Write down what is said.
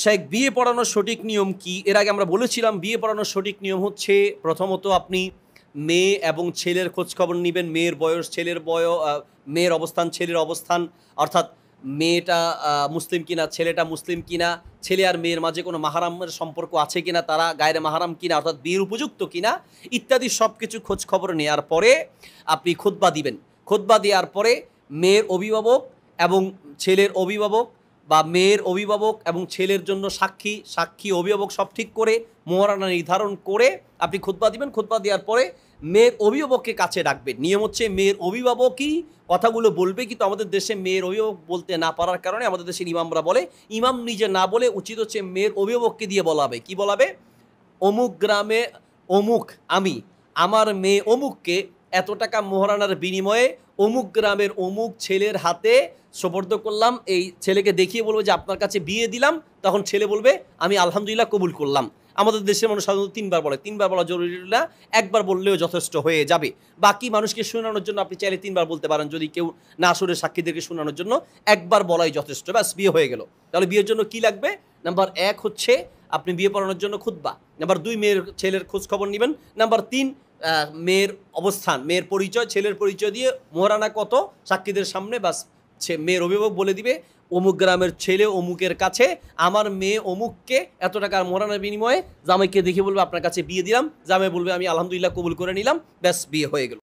শেখ বিয়ে পড়ানোর সঠিক নিয়ম কি? এর আগে আমরা বলেছিলাম বিয়ে পড়ানোর সঠিক নিয়ম হচ্ছে প্রথমত আপনি মেয়ে এবং ছেলের খোঁজখবর নিবেন। মেয়ের বয়স, মেয়ের অবস্থান, ছেলের অবস্থান। অর্থাৎ মেয়েটা মুসলিম কিনা, ছেলেটা মুসলিম কিনা, ছেলে আর মেয়ের মাঝে কোনো মাহরামের সম্পর্ক আছে কিনা, তারা গায়রে মাহরাম কিনা অর্থাৎ বিয়ের উপযুক্ত কিনা ইত্যাদি সবকিছু খোঁজখবর নেয়ার পরে আপনি খুতবা দিবেন। খুতবা দেওয়ার পরে মেয়ের অভিভাবক এবং ছেলের অভিভাবক বা মেয়ের অভিভাবক এবং ছেলের জন্য সাক্ষী অভিভাবক সব ঠিক করে মোহরানা নির্ধারণ করে আপনি খুতবা দিবেন। খুতবা দেওয়ার পরে মেয়ের অভিভাবককে কাছে ডাকবেন। নিয়ম হচ্ছে মেয়ের অভিভাবকই কথাগুলো বলবে, কিন্তু আমাদের দেশে মেয়ের অভিভাবক বলতে না পারার কারণে আমাদের দেশের ইমামরা বলে, ইমাম নিজে না বলে উচিত হচ্ছে মেয়ের অভিভাবককে দিয়ে বলাবে। কি বলাবে? অমুক গ্রামে অমুক আমি আমার মেয়ে অমুককে এত টাকা মোহরানার বিনিময়ে অমুক গ্রামের অমুক ছেলের হাতে সোপর্দ করলাম। এই ছেলেকে দেখিয়ে বলবো যে আপনার কাছে বিয়ে দিলাম। তখন ছেলে বলবে আমি আলহামদুলিল্লাহ কবুল করলাম। আমাদের দেশের মানুষ সাধারণত ৩ বার বলে। ৩ বার বলা জরুরি না, একবার বললেও যথেষ্ট হয়ে যাবে। বাকি মানুষকে শোনানোর জন্য আপনি চাইলে ৩ বার বলতে পারেন, যদি কেউ না শুনে সাক্ষীদেরকে শোনানোর জন্য একবার বলাই যথেষ্ট। ব্যাস বিয়ে হয়ে গেল। তাহলে বিয়ের জন্য কি লাগবে? নাম্বার ১ হচ্ছে আপনি বিয়ে পড়ানোর জন্য খুতবা। নাম্বার ২ ছেলের খোঁজ খবর নেবেন। নাম্বার ৩ মেয়ের অবস্থান, মেয়ের পরিচয়, ছেলের পরিচয় দিয়ে মোহরানা কত সাক্ষীদের সামনে বাস মেয়ের অভিভাবক বলে দিবে অমুক গ্রামের ছেলে অমুকের কাছে আমার মেয়ে অমুককে এত টাকার মোহরানার বিনিময়ে জামাইকে দেখে বলবে আপনার কাছে বিয়ে দিলাম। জামাই বলবে আমি আলহামদুলিল্লাহ কবুল করে নিলাম। ব্যাস বিয়ে হয়ে গেল।